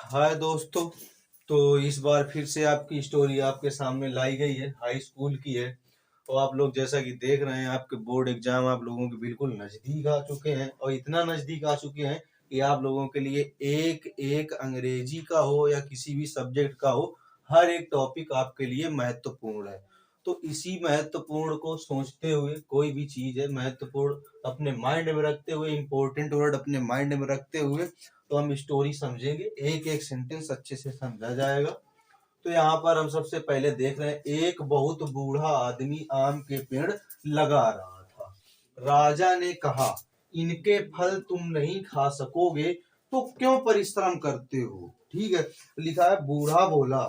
हाय दोस्तों। तो इस बार फिर से आपकी स्टोरी आपके सामने लाई गई है, हाई स्कूल की है। और आप लोग जैसा कि देख रहे हैं, आपके बोर्ड एग्जाम आप लोगों के बिल्कुल नजदीक आ चुके हैं, और इतना नजदीक आ चुके हैं कि आप लोगों के लिए एक एक अंग्रेजी का हो या किसी भी सब्जेक्ट का हो, हर एक टॉपिक आपके लिए महत्वपूर्ण है। तो इसी महत्वपूर्ण को सोचते हुए, कोई भी चीज है महत्वपूर्ण अपने माइंड में रखते हुए, इंपॉर्टेंट वर्ड अपने माइंड में रखते हुए, तो हम स्टोरी समझेंगे, एक एक सेंटेंस अच्छे से समझा जाएगा। तो यहाँ पर हम सबसे पहले देख रहे हैं, एक बहुत बूढ़ा आदमी आम के पेड़ लगा रहा था। राजा ने कहा, इनके फल तुम नहीं खा सकोगे तो क्यों परिश्रम करते हो। ठीक है, लिखा है बूढ़ा बोला।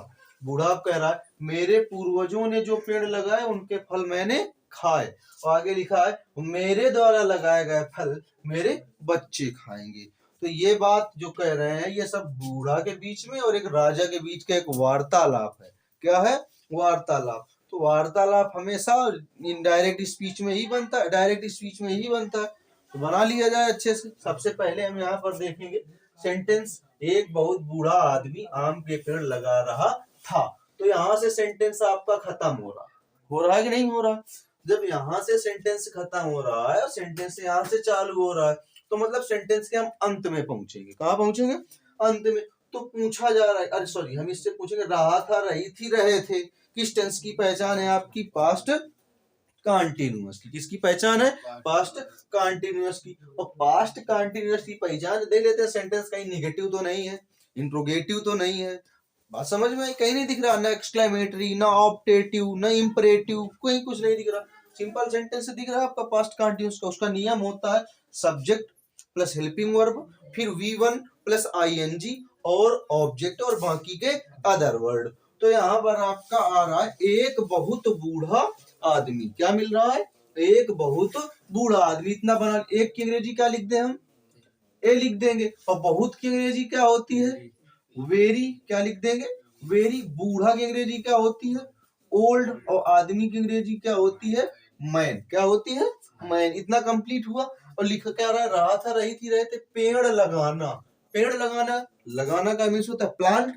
बूढ़ा कह रहा है मेरे पूर्वजों ने जो पेड़ लगाए उनके फल मैंने खाए, और आगे लिखा है मेरे द्वारा लगाए गए फल मेरे बच्चे खाएंगे। तो ये बात जो कह रहे हैं ये सब बूढ़ा के बीच में और एक राजा के बीच का एक वार्तालाप है। क्या है? वार्तालाप। तो वार्तालाप हमेशा इनडायरेक्ट स्पीच में ही बनता है, डायरेक्ट स्पीच में ही बनता है। तो बना लिया जाए अच्छे से। सबसे पहले हम यहाँ पर देखेंगे सेंटेंस, एक बहुत बूढ़ा आदमी आम के पेड़ लगा रहा था। तो यहाँ से सेंटेंस आपका खत्म हो रहा है कि नहीं हो रहा? जब यहाँ से सेंटेंस खत्म हो रहा है और सेंटेंस यहाँ से चालू हो रहा है, तो मतलब सेंटेंस के हम अंत में पहुंचेंगे। कहाँ पहुंचेंगे? अंत में। तो पूछा जा रहा है, अरे सॉरी, हम इससे पूछेंगे रहा था, रही थी, रहे थे, किस टेंस की पहचान है आपकी? पास्ट कंटिन्यूअस की। किसकी पहचान है? पास्ट कंटिन्यूअस की। और पास्ट कंटिन्यूअस की पहचान दे लेते हैं सेंटेंस, कहीं निगेटिव तो नहीं है, इंट्रोगेटिव तो नहीं है। बात समझ में आई? कहीं नहीं दिख रहा, ना एक्सक्लेमेटरी, ना ऑप्टेटिव, ना इंपरेटिव, कोई कुछ नहीं दिख रहा। सिंपल सेंटेंस दिख रहा है आपका पास्ट कंटिन्यूअस का। उसका नियम होता है सब्जेक्ट प्लस हेल्पिंग वर्ब, फिर V1 प्लस ING और ऑब्जेक्ट और बाकी के अदर वर्ड। तो यहाँ पर आपका आ रहा है एक बहुत बूढ़ा आदमी। क्या मिल रहा है? एक बहुत बूढ़ा आदमी। इतना बना, एक की अंग्रेजी क्या लिख दे हम? ए लिख देंगे। और बहुत की अंग्रेजी क्या होती है? वेरी। क्या लिख देंगे? वेरी। बूढ़ा की अंग्रेजी क्या होती है? ओल्ड। और आदमी की अंग्रेजी क्या होती है? मैन। क्या होती है? मैन। इतना कंप्लीट हुआ। और लिखा क्या रहा था, रही थी, रहे थे, पेड़ लगाना। पेड़ लगाना, लगाना का मीन्स होता है प्लांट,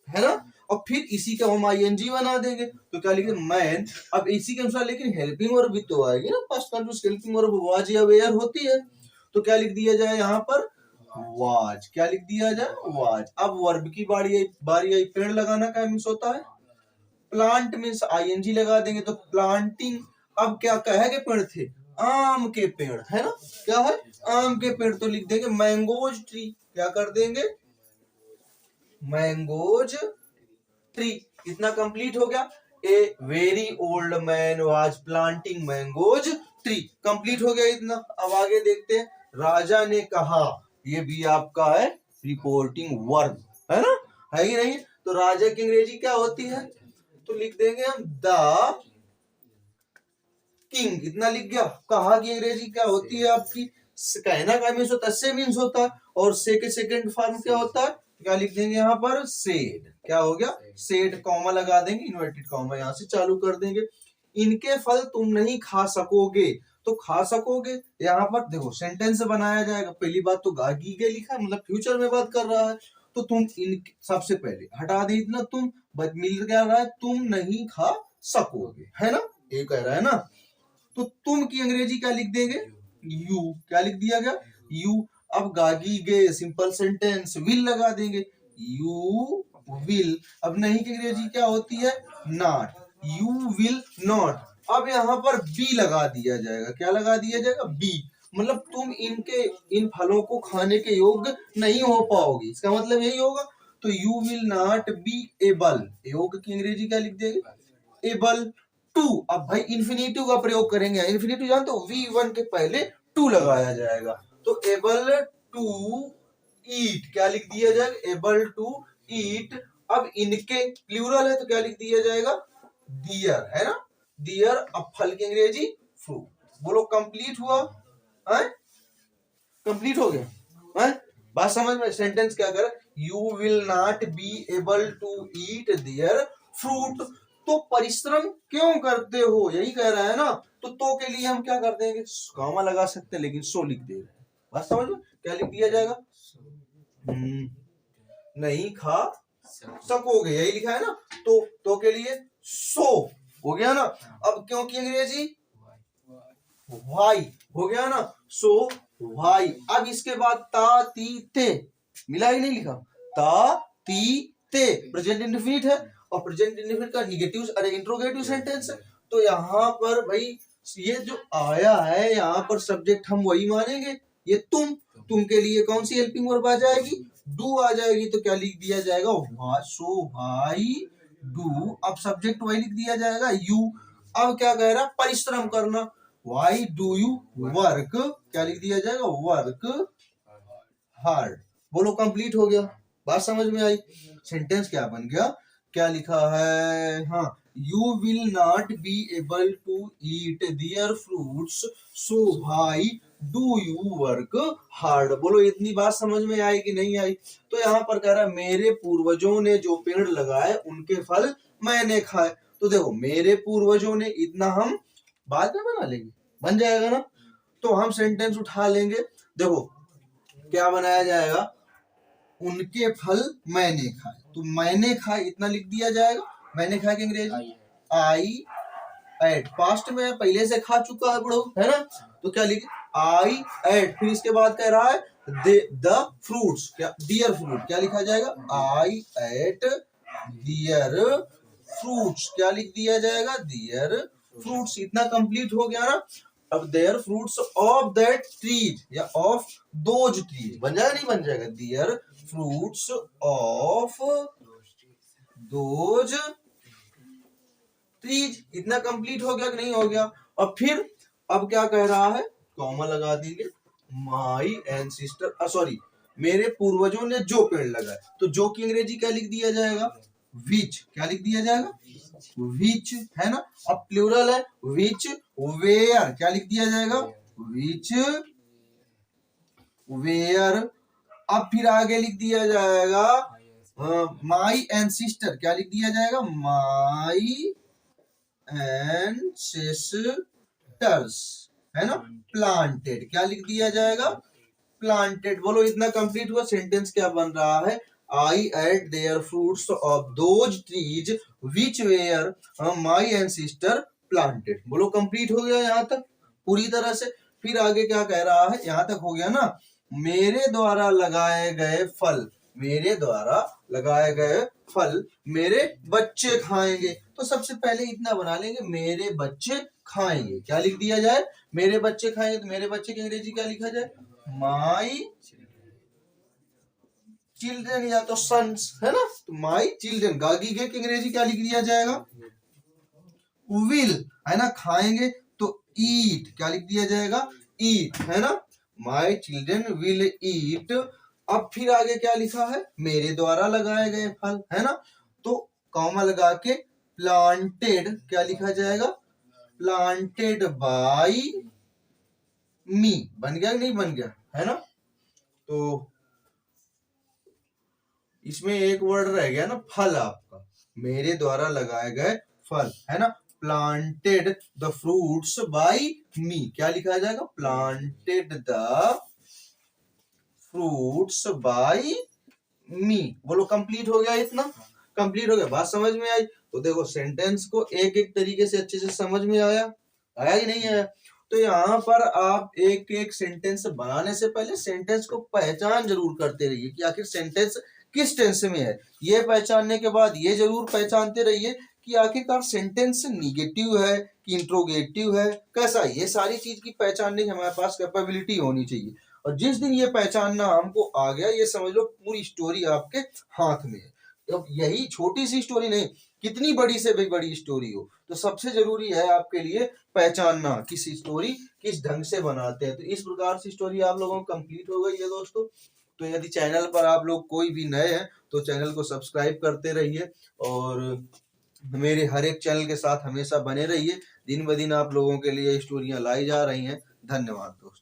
है ना। और फिर इसी का हम ING बना देंगे, तो क्या लिखे? मैन। अब इसी के अनुसार लेकिन हेल्पिंग वर्ब भी तो आएगी ना, past continuous helping verb was या वेयर होती है। तो क्या लिख दिया जाए यहाँ पर? वाज। क्या लिख दिया जाए? वाज। अब वर्ब की बारी आई। पेड़ लगाना का मीन्स होता है प्लांट, मीन्स ING लगा देंगे तो प्लांटिंग। अब क्या कहे के पेड़ थे? आम के पेड़, है ना। क्या है? आम के पेड़। तो लिख देंगे मैंगोज ट्री। क्या कर देंगे? Mangoes tree. इतना कंप्लीट हो गया। A very old man was planting mangoes tree. Complete हो गया इतना। अब आगे देखते हैं, राजा ने कहा। ये भी आपका है रिपोर्टिंग वर्ब, है ना, है ही नहीं? तो राजा की अंग्रेजी क्या होती है? तो लिख देंगे हम द किंग। इतना लिख गया। कहा की अंग्रेजी क्या होती है आपकी? कहना का मीन्स होता है से, मीन्स होता है, और से के सेकंड फॉर्म क्या होता है? क्या लिख देंगे यहाँ पर? सेड। क्या हो गया? सेड। कॉमा लगा देंगे, इन्वर्टेड कॉमा यहाँ से चालू कर देंगे। इनके फल तुम नहीं खा सकोगे। तो खा सकोगे, यहाँ पर देखो सेंटेंस बनाया जाएगा। पहली बात तो गागी के लिखा है, मतलब फ्यूचर में बात कर रहा है। तो तुम इन, सबसे पहले हटा दे इतना तुम, मिल क्या रहा है? तुम नहीं खा सकोगे, है ना, ये कह रहा है ना। तो तुम की अंग्रेजी क्या लिख देंगे? यू। क्या लिख दिया गया? यू। अब गागी गे, सिंपल सेंटेंस, विल लगा देंगे, यू विल। अब नहीं की अंग्रेजी क्या होती है? नॉट। You will not. अब यहाँ पर बी लगा दिया जाएगा। क्या लगा दिया जाएगा? बी। मतलब तुम इनके, इन फलों को खाने के योग्य नहीं हो पाओगे, इसका मतलब यही होगा। तो you will not be able. योग की अंग्रेजी क्या लिख देंगे? Able to. अब भाई इन्फिनेटिव का प्रयोग करेंगे। इन्फिनेटिव जानते हो? V1 के पहले टू लगाया जाएगा। तो एबल टू ईट। क्या लिख दिया जाएगा? Able to eat. अब इनके प्लूरल है तो क्या लिख दिया जाएगा? दियर, है ना, दियर। अब फल की अंग्रेजी फ्रूट। बोलो कंप्लीट हुआ? कंप्लीट हो गया है? बात समझ में? सेंटेंस क्या कर? You will not be able to eat their fruit. तो परिश्रम क्यों करते हो, यही कह रहा है ना। तो के लिए हम क्या कर देंगे? कॉमा लगा सकते हैं, लेकिन सो लिख दे रहे हैं। बात समझ में? क्या लिख दिया जाएगा? नहीं खा सकोगे, यही लिखा है ना। तो के लिए सो हो गया ना। अब क्यों की अंग्रेजी वाई हो गया ना, सो वाई। अब इसके बाद ता ती ते मिला ही नहीं लिखा, ता ती ते प्रेजेंट इंडेफिनिट है, और प्रेजेंट इंडेफिनिट का निगेटिव अरे इंट्रोगेटिव सेंटेंस है। तो यहाँ पर भाई ये जो आया है यहाँ पर सब्जेक्ट हम वही मानेंगे, ये तुम के लिए कौन सी हेल्पिंग वर्ब आ जाएगी, डू आ जाएगी। तो क्या लिख दिया जाएगा, सो भाई डू। अब सब्जेक्ट वही लिख दिया जाएगा यू। अब क्या कह रहा, परिश्रम करना, वाई डू यू वर्क, क्या लिख दिया जाएगा, वर्क हार्ड। बोलो कंप्लीट हो गया, बात समझ में आई। सेंटेंस क्या बन गया, क्या लिखा है, हाँ, you will not be able to eat their fruits, so भाई डू यू वर्क हार्ड। बोलो इतनी बात समझ में आई कि नहीं आई। तो यहाँ पर कह रहा है मेरे पूर्वजों ने जो पेड़ लगाए उनके फल मैंने खाए। तो देखो मेरे पूर्वजों ने, इतना हम बाद में बना लेंगे, बन जाएगा ना। तो हम सेंटेंस उठा लेंगे, देखो क्या बनाया जाएगा, उनके फल मैंने खाए। तो मैंने खाए इतना लिख दिया जाएगा, मैंने खाए की अंग्रेजी आई एट, पास्ट में पहले से खा चुका है बड़ो, है ना। तो क्या लिखे, आई एट, फिर इसके बाद कह रहा है द फ्रूट्स, क्या डियर फ्रूट, क्या लिखा जाएगा, आई एट डियर फ्रूट्स, क्या लिख दिया जाएगा, डियर फ्रूट्स। इतना कंप्लीट हो गया ना। अब their fruits of that trees या ऑफ दोज ट्रीज बन जाएगा, नहीं बन जाएगा, their fruits of those trees. इतना कंप्लीट हो गया कि नहीं हो गया। और फिर अब क्या कह रहा है, कॉमा लगा देंगे, माई एंसेस्टर, सॉरी मेरे पूर्वजों ने जो पेड़ लगाए। तो जो की अंग्रेजी क्या लिख दिया जाएगा, विच, क्या लिख दिया जाएगा, विच, है ना। अब प्लूरल है, विच वेयर, क्या लिख दिया जाएगा, विच वेयर। अब फिर आगे लिख दिया जाएगा माई एंसेस्टर, क्या लिख दिया जाएगा, माई एंसेस्टर्स, है ना, प्लांटेड, क्या लिख दिया जाएगा, प्लांटेड। बोलो इतना कंप्लीट हुआ। सेंटेंस क्या बन रहा है, I ate their fruits of those trees which were my ancestor planted. बोलो कंप्लीट हो गया यहाँ तक पूरी तरह से। फिर आगे क्या कह रहा है, यहाँ तक हो गया ना, मेरे द्वारा लगाए गए फल, मेरे द्वारा लगाए गए फल मेरे बच्चे खाएंगे। तो सबसे पहले इतना बना लेंगे, मेरे बच्चे खाएंगे, क्या लिख दिया जाए, मेरे बच्चे खाएंगे। तो मेरे बच्चे की अंग्रेजी क्या लिखा जाए, माई चिल्ड्रन या तो सन्स, है ना। तो माई चिल्ड्रन, गागी के अंग्रेजी क्या लिख दिया जाएगा, विल, है ना, खाएंगे। तो ईट, क्या लिख दिया जाएगा, ईट, है ना, माई चिल्ड्रन विल ईट। अब फिर आगे क्या लिखा है, मेरे द्वारा लगाए गए फल, है ना। तो कॉमा लगा के प्लांटेड, क्या लिखा जाएगा, प्लांटेड बाई मी। बन गया कि नहीं बन गया, है ना। तो इसमें एक वर्ड रह गया ना, फल आपका, मेरे द्वारा लगाए गए फल, है ना। प्लांटेड द फ्रूट्स बाई मी, क्या लिखा जाएगा, प्लांटेड द फ्रूट्स बाई मी। बोलो कंप्लीट हो गया, इतना कंप्लीट हो गया, बात समझ में आई। तो देखो सेंटेंस को एक एक तरीके से अच्छे से समझ में आया, आया कि नहीं आया। तो यहाँ पर आप एक एक सेंटेंस बनाने से पहले सेंटेंस को पहचान जरूर करते रहिए कि आखिर सेंटेंस किस टेंस में है। ये पहचानने के बाद ये जरूर पहचानते रहिए कि आखिरकार सेंटेंस निगेटिव है कि इंट्रोगेटिव है, कैसा, ये सारी चीज की पहचानने की हमारे पास कैपेबिलिटी होनी चाहिए। और जिस दिन ये पहचानना हमको आ गया, ये समझ लो पूरी स्टोरी आपके हाथ में है। अब यही छोटी सी स्टोरी नहीं, कितनी बड़ी से भी बड़ी स्टोरी हो, तो सबसे जरूरी है आपके लिए पहचानना किस स्टोरी किस ढंग से बनाते हैं। तो इस प्रकार से स्टोरी आप लोगों को कंप्लीट हो गई है दोस्तों। तो यदि चैनल पर आप लोग कोई भी नए हैं तो चैनल को सब्सक्राइब करते रहिए और मेरे हर एक चैनल के साथ हमेशा बने रहिए। दिन ब दिन आप लोगों के लिए स्टोरियां लाई जा रही हैं। धन्यवाद दोस्तों।